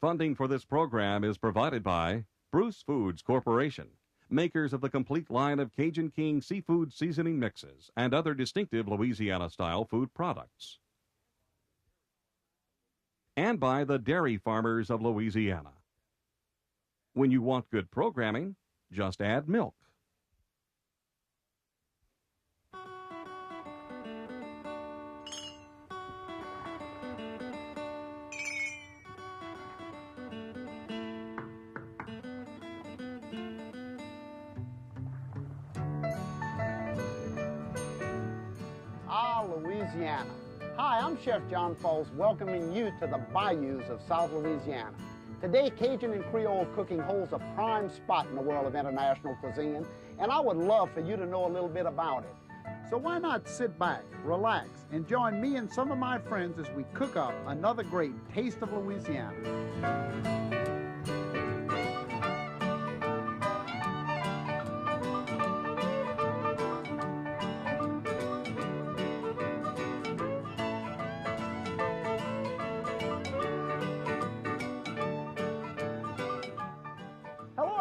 Funding for this program is provided by Bruce Foods Corporation, makers of the complete line of Cajun King seafood seasoning mixes and other distinctive Louisiana-style food products. And by the dairy farmers of Louisiana. When you want good programming, just add milk. Louisiana. Hi, I'm Chef John Folse, welcoming you to the bayous of South Louisiana. Today, Cajun and Creole cooking holds a prime spot in the world of international cuisine, and I would love for you to know a little bit about it. So why not sit back, relax, and join me and some of my friends as we cook up another great Taste of Louisiana.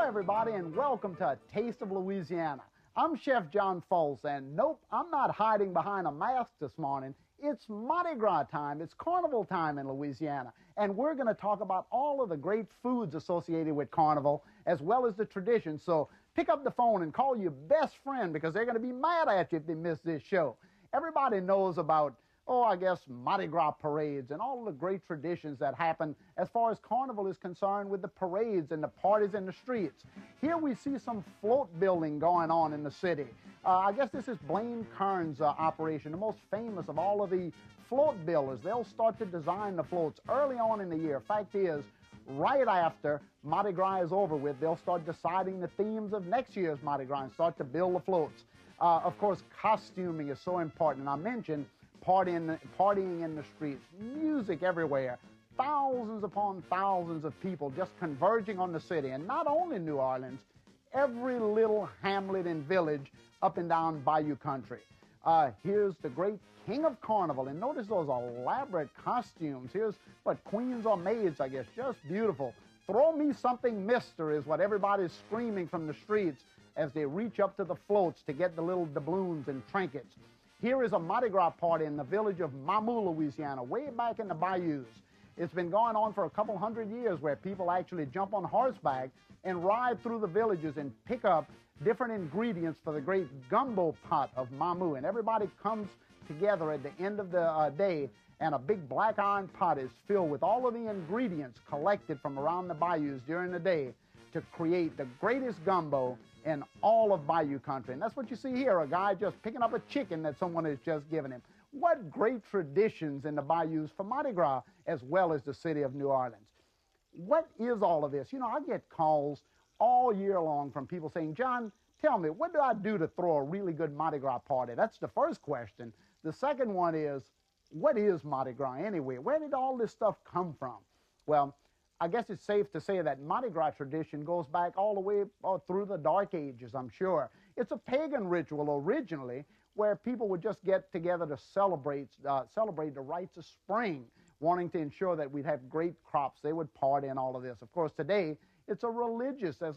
Everybody, and welcome to Taste of Louisiana. I'm Chef John Folse, and nope, I'm not hiding behind a mask this morning. It's Mardi Gras time. It's Carnival time in Louisiana, and we're going to talk about all of the great foods associated with Carnival, as well as the traditions. So pick up the phone and call your best friend, because they're going to be mad at you if they miss this show. Everybody knows about I guess Mardi Gras parades and all of the great traditions that happen as far as Carnival is concerned, with the parades and the parties in the streets. Here we see some float building going on in the city. I guess this is Blaine Kern's operation, the most famous of all of the float builders. They'll start to design the floats early on in the year. Fact is, right after Mardi Gras is over with, they'll start deciding the themes of next year's Mardi Gras and start to build the floats. Of course, costuming is so important. And I mentioned partying in the streets, music everywhere, thousands upon thousands of people just converging on the city. And not only New Orleans, every little hamlet and village up and down Bayou country. Here's the great King of Carnival, and notice those elaborate costumes. Here's what queens or maids, I guess, just beautiful. Throw me something, mister, is what everybody's screaming from the streets as they reach up to the floats to get the little doubloons and trinkets. Here is a Mardi Gras party in the village of Mamou, Louisiana, way back in the bayous. It's been going on for a couple hundred years, where people actually jump on horseback and ride through the villages and pick up different ingredients for the great gumbo pot of Mamou. And everybody comes together at the end of the day, and a big black iron pot is filled with all of the ingredients collected from around the bayous during the day to create the greatest gumbo in all of Bayou country. And that's what you see here, a guy just picking up a chicken that someone has just given him. What great traditions in the bayous for Mardi Gras, as well as the city of New Orleans. What is all of this? You know, I get calls all year long from people saying, John, tell me, what do I do to throw a really good Mardi Gras party? That's the first question. The second one is, what is Mardi Gras anyway? Where did all this stuff come from? Well, I guess it's safe to say that Mardi Gras tradition goes back all the way through the Dark Ages, I'm sure. It's a pagan ritual originally, where people would just get together to celebrate the rites of spring, wanting to ensure that we'd have great crops. They would party and all of this. Of course, today, there's a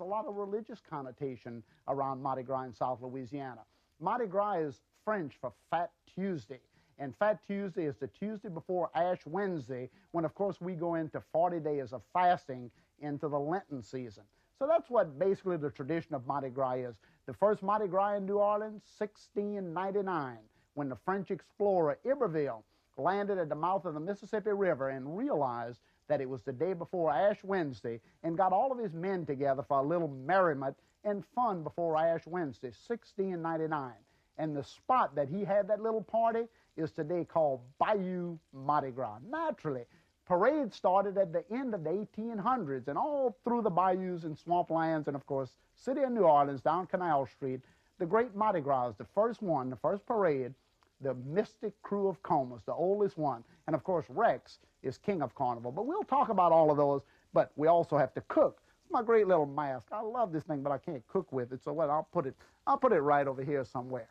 lot of religious connotation around Mardi Gras in South Louisiana. Mardi Gras is French for Fat Tuesday. And Fat Tuesday is the Tuesday before Ash Wednesday, when, of course, we go into 40 days of fasting into the Lenten season. So that's what basically the tradition of Mardi Gras is. The first Mardi Gras in New Orleans, 1699, when the French explorer Iberville landed at the mouth of the Mississippi River and realized that it was the day before Ash Wednesday, and got all of his men together for a little merriment and fun before Ash Wednesday, 1699. And the spot that he had that little party is today called Bayou Mardi Gras. Naturally, parades started at the end of the 1800s, and all through the bayous and swamplands, and of course, city of New Orleans, down Canal Street, the great Mardi Gras is the first one, the first parade, the Mystic Crew of Comus, the oldest one. And of course, Rex is king of Carnival. But we'll talk about all of those, but we also have to cook. It's my great little mask. I love this thing, but I can't cook with it, so what, I'll put it right over here somewhere.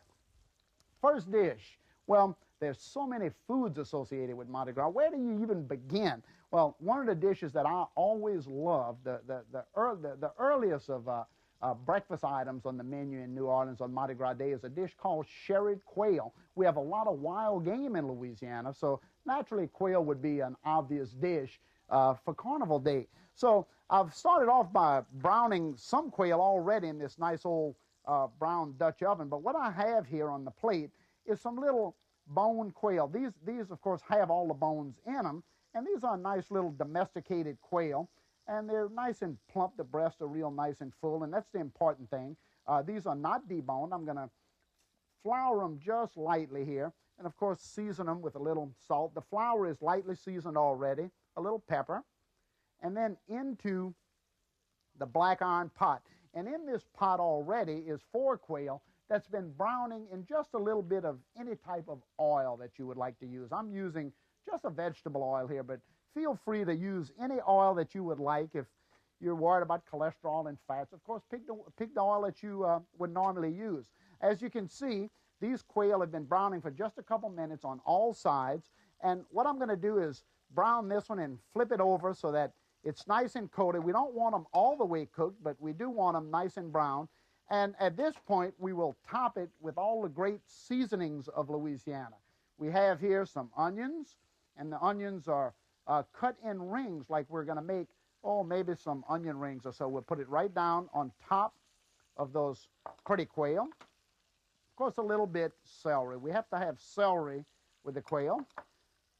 First dish. Well, There's so many foods associated with Mardi Gras. Where do you even begin? Well, one of the dishes that I always love, the earliest of breakfast items on the menu in New Orleans on Mardi Gras Day is a dish called Sherried quail. We have a lot of wild game in Louisiana, so naturally quail would be an obvious dish for Carnival Day. So I've started off by browning some quail already in this nice old brown Dutch oven, but what I have here on the plate is some little bone quail. These of course have all the bones in them, and these are nice little domesticated quail, and they're nice and plump. The breasts are real nice and full, and that's the important thing. These are not deboned. I'm going to flour them just lightly here, and of course season them with a little salt. The flour is lightly seasoned already, a little pepper, and then into the black iron pot. And in this pot already is 4 quail that's been browning in just a little bit of any type of oil that you would like to use. I'm using just a vegetable oil here, but feel free to use any oil that you would like if you're worried about cholesterol and fats. Of course, pick the oil that you would normally use. As you can see, these quail have been browning for just a couple minutes on all sides, and what I'm going to do is brown this one and flip it over so that it's nice and coated. We don't want them all the way cooked, but we do want them nice and brown. And at this point, we will top it with all the great seasonings of Louisiana. We have here some onions, and the onions are cut in rings like we're going to make, maybe some onion rings or so. We'll put it right down on top of those pretty quail. Of course, a little bit celery. We have to have celery with the quail.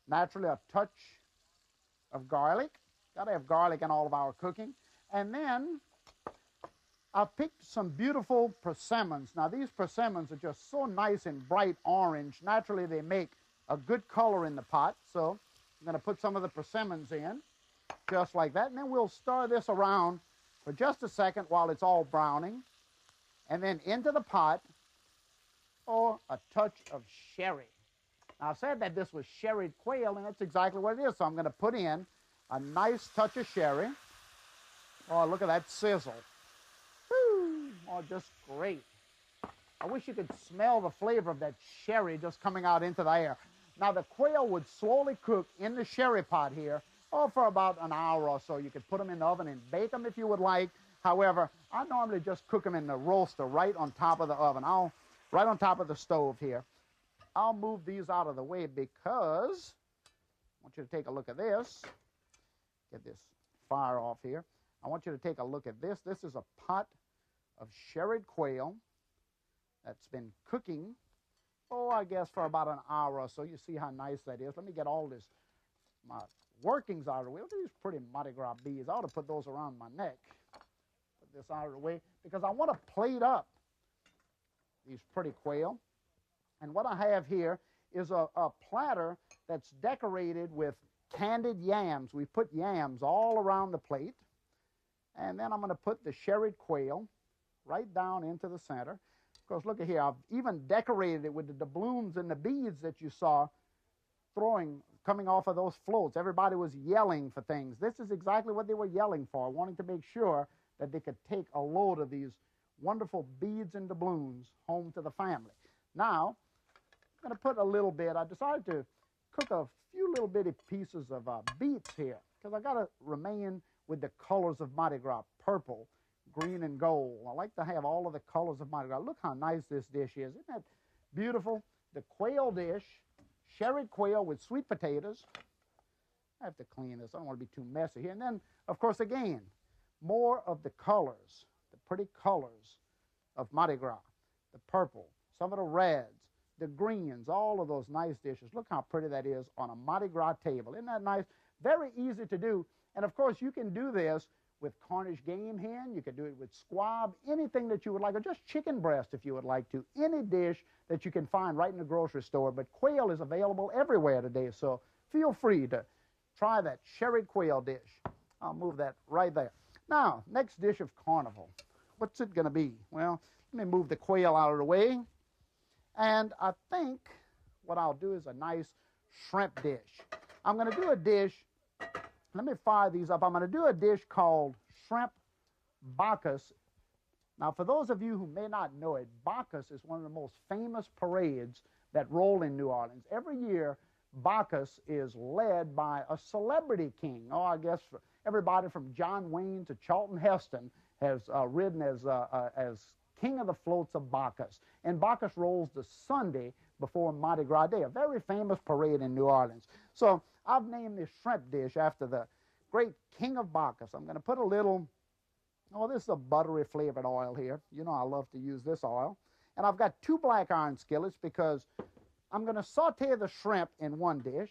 Naturally, a touch of garlic. Got to have garlic in all of our cooking. And then I picked some beautiful persimmons. Now, these persimmons are just so nice and bright orange. Naturally, they make a good color in the pot. So I'm going to put some of the persimmons in, just like that. And then we'll stir this around for just a second while it's all browning. And then into the pot, a touch of sherry. Now, I said that this was sherried quail, and that's exactly what it is. So I'm going to put in a nice touch of sherry. Oh, look at that sizzle. Woo! Oh, just great. I wish you could smell the flavor of that sherry just coming out into the air. Now, the quail would slowly cook in the sherry pot here, for about an hour or so. You could put them in the oven and bake them if you would like. However, I normally just cook them in the roaster right on top of the oven. Right on top of the stove here. I'll move these out of the way because I want you to take a look at this. Get this fire off here. I want you to take a look at this. This is a pot of sherried quail that's been cooking, I guess for about an hour or so. You see how nice that is. Let me get all my workings out of the way. Look at these pretty Mardi Gras beads. I ought to put those around my neck. Put this out of the way because I want to plate up these pretty quail. And what I have here is a platter that's decorated with candied yams. We put yams all around the plate. And then I'm going to put the sherried quail right down into the center. Of course, look at here. I've even decorated it with the doubloons and the beads that you saw coming off of those floats. Everybody was yelling for things. This is exactly what they were yelling for, wanting to make sure that they could take a load of these wonderful beads and doubloons home to the family. Now, I'm going to put a little bit. I decided to cook a few little bitty pieces of beets here because I got to remain with the colors of Mardi Gras, purple, green, and gold. I like to have all of the colors of Mardi Gras. Look how nice this dish is. Isn't that beautiful? The quail dish, sherried quail with sweet potatoes. I have to clean this. I don't want to be too messy here. And then, of course, again, more of the colors, the pretty colors of Mardi Gras, the purple, some of the reds, the greens, all of those nice dishes. Look how pretty that is on a Mardi Gras table. Isn't that nice? Very easy to do. And, of course, you can do this with Cornish game hen. You can do it with squab, anything that you would like, or just chicken breast if you would like to. Any dish that you can find right in the grocery store. But quail is available everywhere today, so feel free to try that sherried quail dish. I'll move that right there. Now, next dish of Carnival. What's it going to be? Well, let me move the quail out of the way. And I think what I'll do is a nice shrimp dish. I'm going to do a dish. Let me fire these up. I'm going to do a dish called shrimp Bacchus. Now, for those of you who may not know it, Bacchus is one of the most famous parades that roll in New Orleans. Every year, Bacchus is led by a celebrity king. Oh, I guess everybody from John Wayne to Charlton Heston has ridden as king of the floats of Bacchus. And Bacchus rolls the Sunday before Mardi Gras Day, a very famous parade in New Orleans. So I've named this shrimp dish after the great king of Bacchus. I'm going to put a little, oh, this is a buttery flavored oil here. You know I love to use this oil. And I've got 2 black iron skillets because I'm going to saute the shrimp in one dish,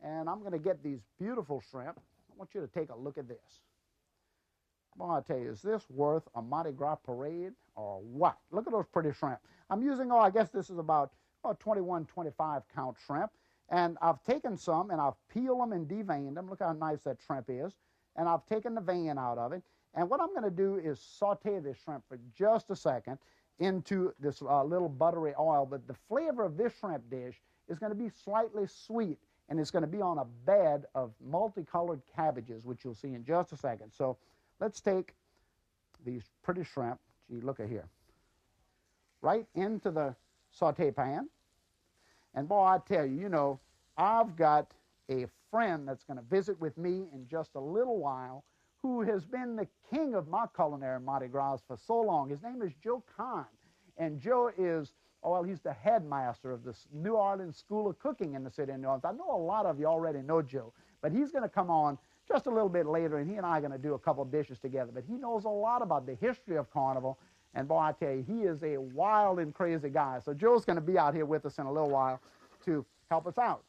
and I'm going to get these beautiful shrimp. I want you to take a look at this. Well, I'll tell you, is this worth a Mardi Gras parade or what? Look at those pretty shrimp. I'm using, I guess this is about 21, 25 count shrimp. And I've taken some and I've peeled them and deveined them. Look how nice that shrimp is. And I've taken the vein out of it. And what I'm going to do is saute this shrimp for just a second into this little buttery oil. But the flavor of this shrimp dish is going to be slightly sweet. And it's going to be on a bed of multicolored cabbages, which you'll see in just a second. So let's take these pretty shrimp. Gee, look at here. Right into the saute pan. And boy, I tell you, you know, I've got a friend that's going to visit with me in just a little while who has been the king of my culinary Mardi Gras for so long. His name is Joe Cahn. And Joe is, well, he's the headmaster of the New Orleans School of Cooking in the city of New Orleans. I know a lot of you already know Joe, but he's going to come on just a little bit later, and he and I are going to do a couple of dishes together. But he knows a lot about the history of Carnival. And boy, I tell you, he is a wild and crazy guy. So Joe's going to be out here with us in a little while to help us out.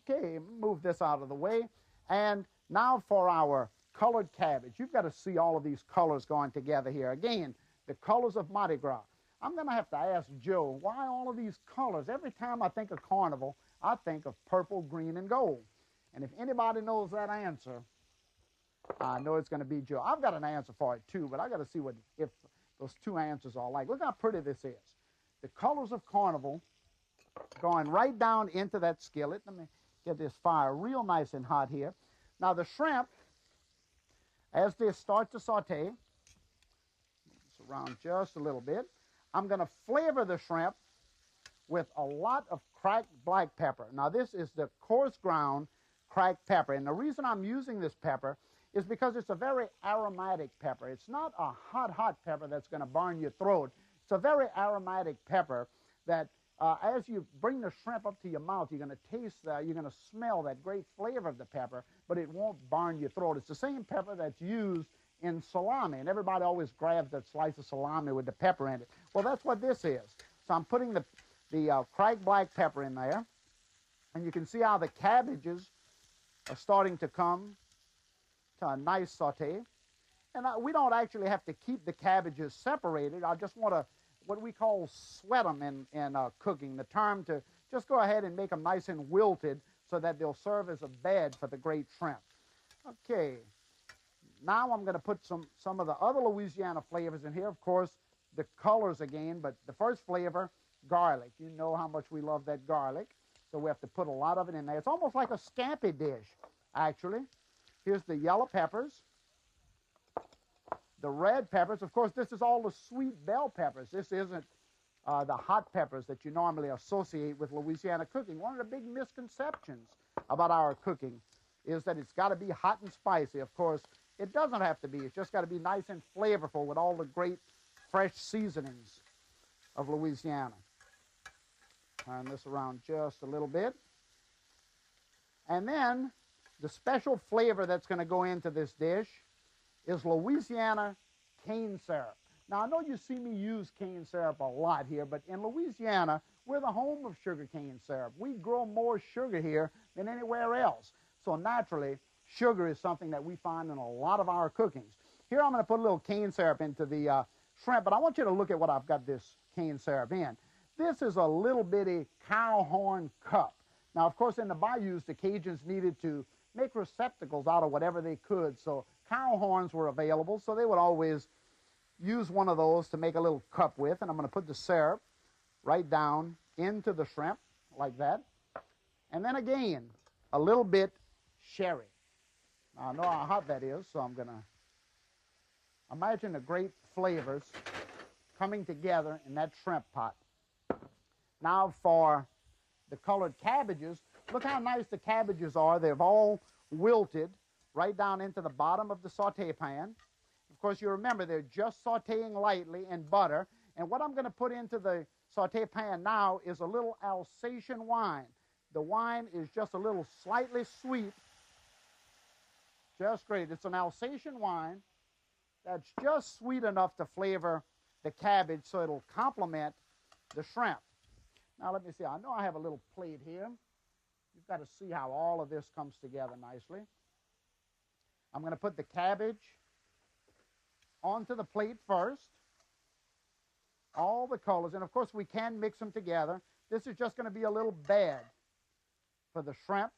Okay, move this out of the way. And now for our colored cabbage. You've got to see all of these colors going together here. Again, the colors of Mardi Gras. I'm going to have to ask Joe, why all of these colors? Every time I think of Carnival, I think of purple, green, and gold. And if anybody knows that answer, I know it's going to be Joe. I've got an answer for it too, but I got to see if those 2 answers are like. Look how pretty this is. The colors of Carnival going right down into that skillet. Let me get this fire real nice and hot here. Now the shrimp, as they start to saute, it's around just a little bit, I'm going to flavor the shrimp with a lot of cracked black pepper. Now this is the coarse ground cracked pepper. And the reason I'm using this pepper is because it's a very aromatic pepper. It's not a hot pepper that's going to burn your throat. It's a very aromatic pepper that as you bring the shrimp up to your mouth, you're going to taste that, you're going to smell that great flavor of the pepper, but it won't burn your throat. It's the same pepper that's used in salami, and everybody always grabs that slice of salami with the pepper in it. Well, that's what this is. So I'm putting the cracked black pepper in there, and you can see how the cabbages are starting to come to a nice saute. And we don't actually have to keep the cabbages separated. I just want to, what we call sweat them in cooking, the term to just go ahead and make them nice and wilted so that they'll serve as a bed for the great shrimp. Okay, now I'm going to put some of the other Louisiana flavors in here. Of course, the colors again, but the first flavor, garlic. You know how much we love that garlic, so we have to put a lot of it in there. It's almost like a scampi dish, actually. Here's the yellow peppers, the red peppers. Of course, this is all the sweet bell peppers. This isn't the hot peppers that you normally associate with Louisiana cooking. One of the big misconceptions about our cooking is that it's got to be hot and spicy. Of course, it doesn't have to be. It's just got to be nice and flavorful with all the great fresh seasonings of Louisiana. Turn this around just a little bit. And then the special flavor that's going to go into this dish is Louisiana cane syrup. Now, I know you see me use cane syrup a lot here, but in Louisiana, we're the home of sugar cane syrup. We grow more sugar here than anywhere else. So naturally, sugar is something that we find in a lot of our cookings. Here I'm going to put a little cane syrup into the shrimp, but I want you to look at what I've got this cane syrup in. This is a little bitty cow horn cup. Now, of course, in the bayous, the Cajuns needed to make receptacles out of whatever they could, so cow horns were available, so they would always use one of those to make a little cup with, and I'm going to put the syrup right down into the shrimp like that. And then again, a little bit sherry. Now, I know how hot that is, so I'm going to imagine the great flavors coming together in that shrimp pot. Now for the colored cabbages. Look how nice the cabbages are. They've all wilted right down into the bottom of the saute pan. Of course, you remember they're just sauteing lightly in butter. And what I'm going to put into the saute pan now is a little Alsatian wine. The wine is just a little slightly sweet. Just great. It's an Alsatian wine that's just sweet enough to flavor the cabbage so it'll complement the shrimp. Now let me see. I know I have a little plate here. You've got to see how all of this comes together nicely. I'm going to put the cabbage onto the plate first. All the colors. And of course we can mix them together. This is just going to be a little bed for the shrimp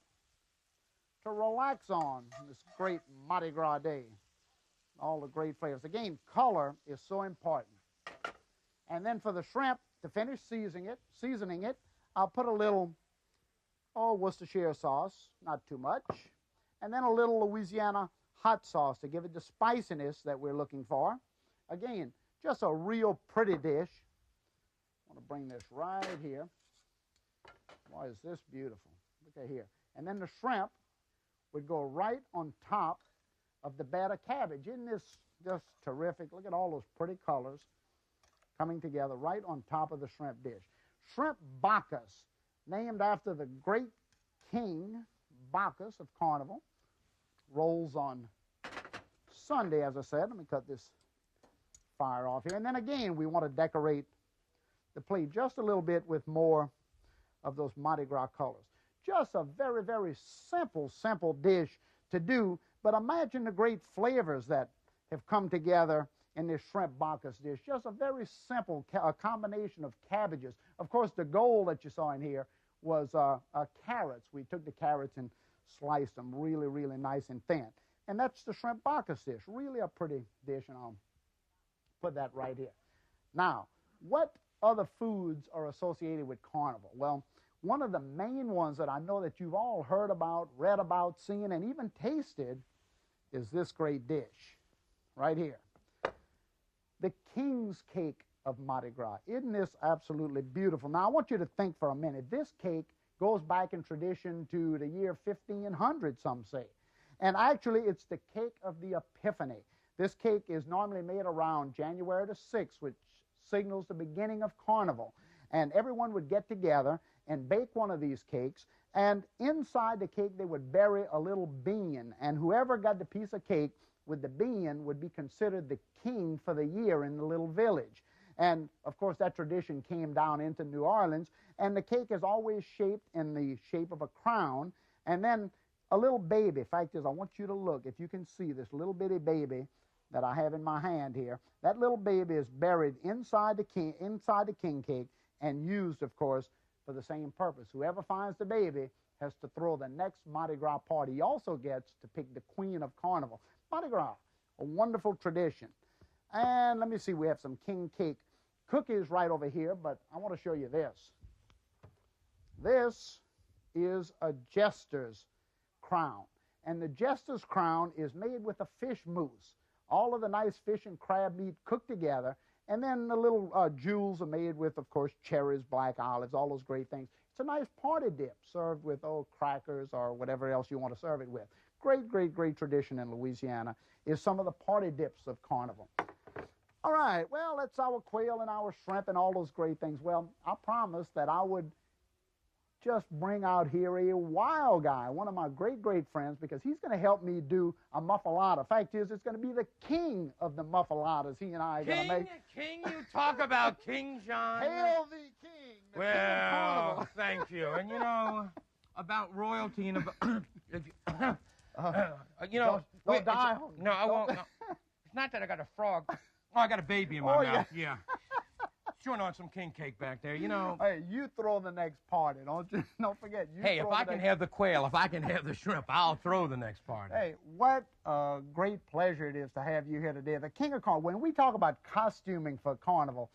to relax on this great Mardi Gras day. All the great flavors. Again, color is so important. And then for the shrimp, to finish seasoning it, I'll put a little, Worcestershire sauce, not too much, and then a little Louisiana hot sauce to give it the spiciness that we're looking for. Again, just a real pretty dish. I want to bring this right here. Why is this beautiful? Look at here. And then the shrimp would go right on top of the bed of cabbage. Isn't this just terrific? Look at all those pretty colors coming together right on top of the shrimp dish. Shrimp Bacchus, named after the great king Bacchus of Carnival. Rolls on Sunday, as I said. Let me cut this fire off here. And then again, we want to decorate the plate just a little bit with more of those Mardi Gras colors. Just a very, very simple dish to do, but imagine the great flavors that have come together in this shrimp Bacchus dish. Just a very simple combination of cabbages. Of course, the gold that you saw in here was carrots. We took the carrots and sliced them really, really nice and thin. And that's the shrimp Bacchus dish. Really a pretty dish, and I'll put that right here. Now, what other foods are associated with Carnival? Well, one of the main ones that I know that you've all heard about, read about, seen, and even tasted is this great dish right here. The King's Cake of Mardi Gras. Isn't this absolutely beautiful? Now, I want you to think for a minute. This cake goes back in tradition to the year 1500, some say. And actually, it's the cake of the Epiphany. This cake is normally made around January the 6th, which signals the beginning of Carnival. And everyone would get together and bake one of these cakes, and inside the cake they would bury a little bean, and whoever got the piece of cake with the bean would be considered the king for the year in the little village. And of course that tradition came down into New Orleans, and the cake is always shaped in the shape of a crown, and then a little baby. Fact is, I want you to look, if you can see this little bitty baby that I have in my hand here. That little baby is buried inside the king cake and used, of course, for the same purpose. Whoever finds the baby has to throw the next Mardi Gras party. He also gets to pick the queen of Carnival. Mardi Gras, a wonderful tradition. And let me see, we have some king cake cookies right over here, but I want to show you this. This is a jester's crown. And the jester's crown is made with a fish mousse. All of the nice fish and crab meat cooked together. And then the little jewels are made with, of course, cherries, black olives, all those great things. It's a nice party dip served with, crackers or whatever else you want to serve it with. Great, great, great tradition in Louisiana is some of the party dips of Carnival. All right, well, that's our quail and our shrimp and all those great things. Well, I promised that I would just bring out here a wild guy, one of my great, great friends, because he's going to help me do a muffalata. Fact is, it's going to be the king of the muffalatas he and I are going to make. King, you talk about King John. Hail the king, the king of Carnival. Thank you. And you know, about royalty and about, don't die. No, I won't. No. It's not that I got a frog. Oh, I got a baby in my mouth. Yeah. Chewing on some king cake back there, you know. Hey, you throw the next party, don't forget. Hey, if I can have the quail, if I can have the shrimp, I'll throw the next party. Hey, what a great pleasure it is to have you here today. The king of Carnival. When we talk about costuming for Carnival,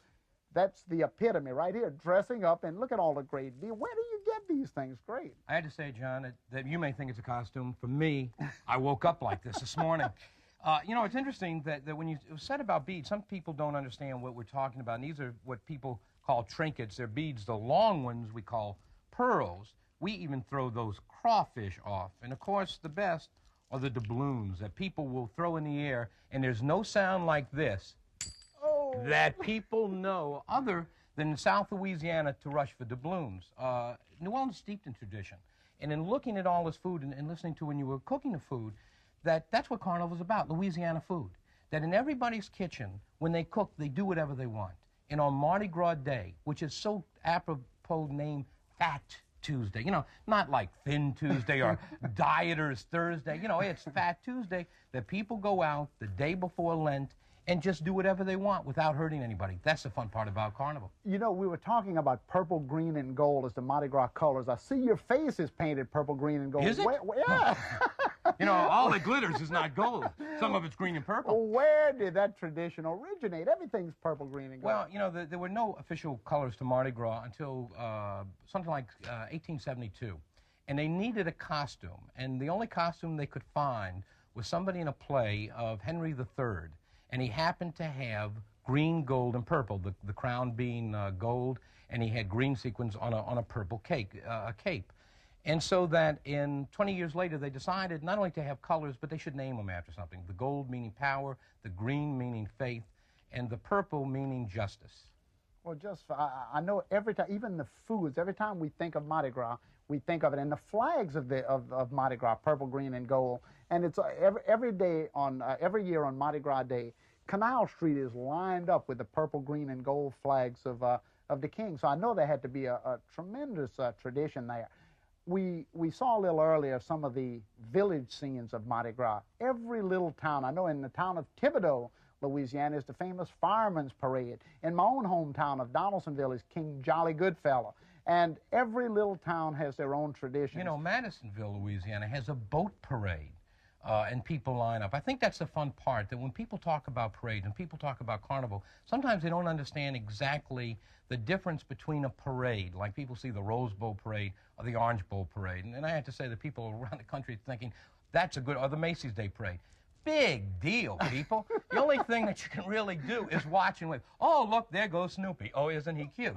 that's the epitome right here, dressing up, and look at all the great. Where do you get these things? Great. I had to say, John, that you may think it's a costume. For me, I woke up like this morning. You know, it's interesting that when it was said about beads, some people don't understand what we're talking about. And these are what people call trinkets. They're beads. The long ones we call pearls. We even throw those crawfish off. And, of course, the best are the doubloons that people will throw in the air, and there's no sound like this that people know other than in South Louisiana to rush for doubloons. New Orleans is steeped in tradition. And in looking at all this food and listening to when you were cooking the food, that's what Carnival's about, Louisiana food. That in everybody's kitchen, when they cook, they do whatever they want. And on Mardi Gras Day, which is so apropos named Fat Tuesday, you know, not like Thin Tuesday or Dieters Thursday, you know, it's Fat Tuesday, that people go out the day before Lent and just do whatever they want without hurting anybody. That's the fun part about Carnival. You know, we were talking about purple, green, and gold as the Mardi Gras colors. I see your face is painted purple, green, and gold. Is it? Yeah. You know, all that glitters is not gold. Some of it's green and purple. Where did that tradition originate? Everything's purple, green, and gold. Well, you know, there were no official colors to Mardi Gras until something like 1872. And they needed a costume. And the only costume they could find was somebody in a play of Henry III. And he happened to have green, gold, and purple, the crown being gold, and he had green sequins on a purple cape. And so that in 20 years later, they decided not only to have colors, but they should name them after something. The gold meaning power, the green meaning faith, and the purple meaning justice. Well, I know every time, even the foods, every time we think of Mardi Gras, we think of it. And the flags of Mardi Gras, purple, green, and gold. And it's every year on Mardi Gras Day, Canal Street is lined up with the purple, green, and gold flags of the king. So I know there had to be a tremendous tradition there. We saw a little earlier some of the village scenes of Mardi Gras. Every little town, I know in the town of Thibodaux, Louisiana, is the famous Fireman's Parade. In my own hometown of Donaldsonville is King Jolly Goodfellow. And every little town has their own traditions. You know, Madisonville, Louisiana, has a boat parade. And people line up. I think that's the fun part, that when people talk about parade and people talk about Carnival, sometimes they don't understand exactly the difference between a parade, like people see the Rose Bowl parade or the Orange Bowl parade. And I have to say that people around the country thinking, that's a good, or the Macy's Day parade. Big deal, people. The only thing that you can really do is watch and wait. Oh, look, there goes Snoopy. Oh, isn't he cute?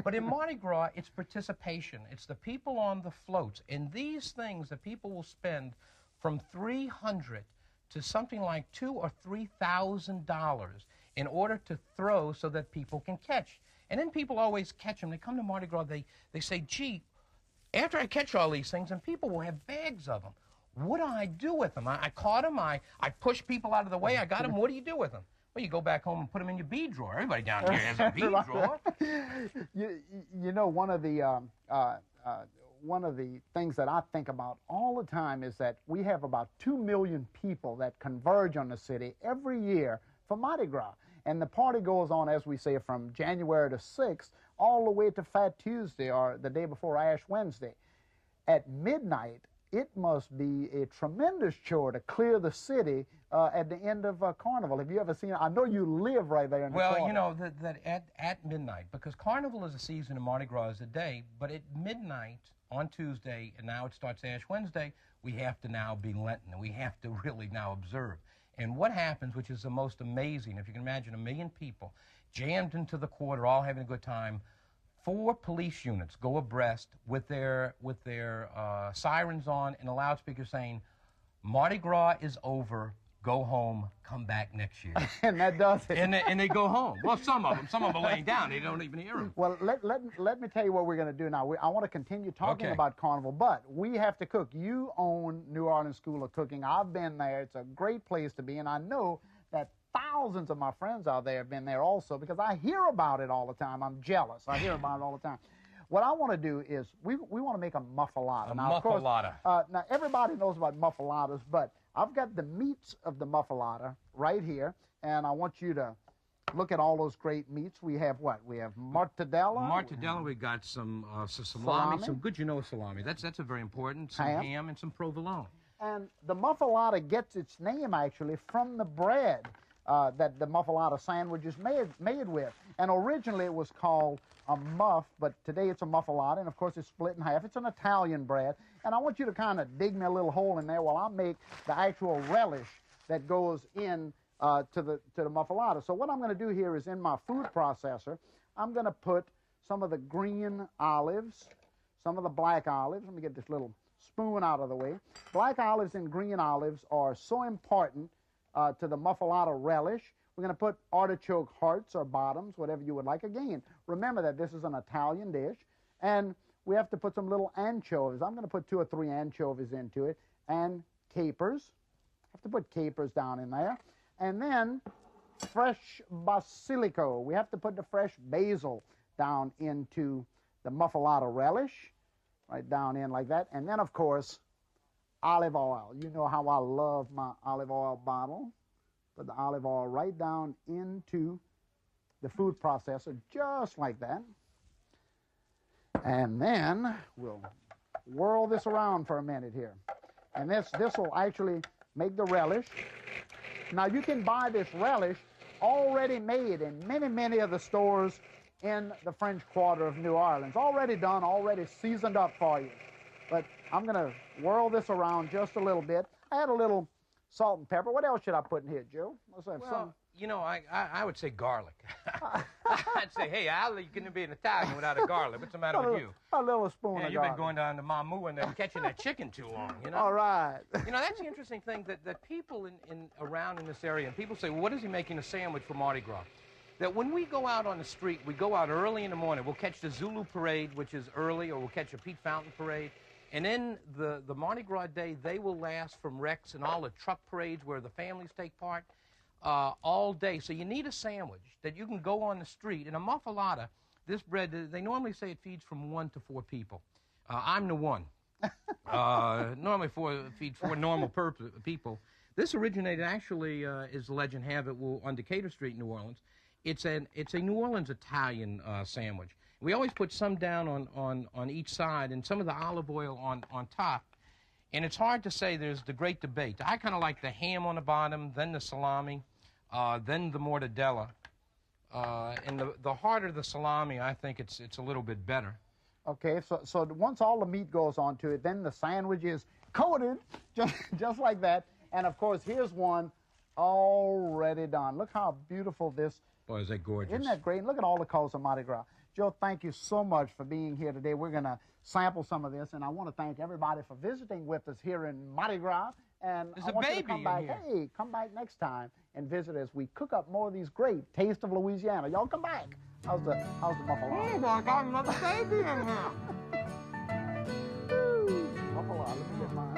But in Mardi Gras, it's participation. It's the people on the floats. And these things that people will spend from $300 to something like $2,000 or $3,000 in order to throw so that people can catch. And then people always catch them. They come to Mardi Gras, they say, gee, after I catch all these things, and people will have bags of them, what do I do with them? I caught them, I push people out of the way, I got them, what do you do with them? Well, you go back home and put them in your bead drawer. Everybody down here has a bead drawer. You know, one of the things that I think about all the time is that we have about 2 million people that converge on the city every year for Mardi Gras. And the party goes on, as we say, from January the 6th all the way to Fat Tuesday, or the day before Ash Wednesday. At midnight, it must be a tremendous chore to clear the city at the end of Carnival. Have you ever seen it? I know you live right there in the corner. Well, you know, that at midnight, because Carnival is a season and Mardi Gras is a day, but at midnight on Tuesday, and now it starts Ash Wednesday, we have to now be Lenten, and we have to really now observe. And what happens, which is the most amazing, if you can imagine 1 million people jammed into the quarter, all having a good time, 4 police units go abreast with their sirens on and a loudspeaker saying, Mardi Gras is over, go home, come back next year. And that does it. And they go home. Well, some of them are laying down. They don't even hear them. Well, let me tell you what we're going to do now. I want to continue talking about Carnival, but we have to cook. You own New Orleans School of Cooking. I've been there. It's a great place to be, and I know that thousands of my friends out there have been there also, because I hear about it all the time. I'm jealous. I hear about it all the time. What I want to do is we want to make a muffalata. Now, Muffalata. Of course, now, everybody knows about muffalatas, but I've got the meats of the muffalata right here, and I want you to look at all those great meats. We have what? We have mortadella. Mortadella, we got some salami, some good salami. That's a very important. Some ham and some provolone. And the muffalata gets its name, actually, from the bread that the muffalata sandwich is made with. And originally it was called a muff, but today it's a muffalata, and of course it's split in half. It's an Italian bread. And I want you to kind of dig me a little hole in there while I make the actual relish that goes in to the muffalata. So what I'm going to do here is, in my food processor, I'm going to put some of the green olives, some of the black olives. Let me get this little spoon out of the way. Black olives and green olives are so important to the Muffalata relish. We're going to put artichoke hearts or bottoms, whatever you would like. Again, remember that this is an Italian dish. And we have to put some little anchovies. I'm going to put 2 or 3 anchovies into it. And capers. I have to put capers down in there. And then fresh basilico. We have to put the fresh basil down into the Muffalata relish. Right down in like that. And then, of course, olive oil. You know how I love my olive oil bottle. Put the olive oil right down into the food processor, just like that. And then we'll whirl this around for a minute here. And this will actually make the relish. Now, you can buy this relish already made in many, many of the stores in the French Quarter of New Orleans. Already done, already seasoned up for you. But I'm going to whirl this around just a little bit. I had a little salt and pepper. What else should I put in here, Joe? Well, you know, I would say garlic. I'd say, hey, Al, you couldn't be an Italian without a garlic. What's the matter with you? A little spoon of garlic. You've been going down to Mamu and then catching that chicken too long, you know? All right. You know, that's the interesting thing, that people around in this area, and people say, well, what is he making a sandwich for Mardi Gras? That when we go out on the street, we go out early in the morning. We'll catch the Zulu parade, which is early, or we'll catch a Pete Fountain parade. And then the Mardi Gras day, they will last from Rex and all the truck parades where the families take part all day. So you need a sandwich that you can go on the street. In a Muffalata, this bread, they normally say it feeds from 1 to 4 people. I'm the one. Normally feeds 4 normal people. This originated, actually, as legend have it, on Decatur Street in New Orleans. It's a New Orleans Italian sandwich. We always put some down on each side and some of the olive oil on top. And it's hard to say. There's the great debate. I kind of like the ham on the bottom, then the salami, then the mortadella. And the harder the salami, I think it's a little bit better. Okay, so once all the meat goes onto it, then the sandwich is coated just like that. And, of course, here's one already done. Look how beautiful this. Boy, is that gorgeous. Isn't that great? Look at all the colors of Mardi Gras. Joe, thank you so much for being here today. We're going to sample some of this, and I want to thank everybody for visiting with us here in Mardi Gras. And There's I want you to come back. here. Hey, come back next time and visit as we cook up more of these great Taste of Louisiana. Y'all come back. How's the Muffalata? Hey, I got another baby in here. Muffalata, let me get mine.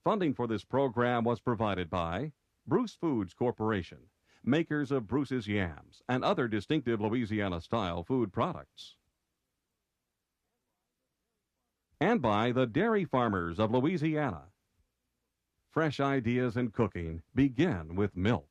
Funding for this program was provided by Bruce Foods Corporation, makers of Bruce's Yams and other distinctive Louisiana-style food products. And by the Dairy Farmers of Louisiana. Fresh ideas in cooking begin with milk.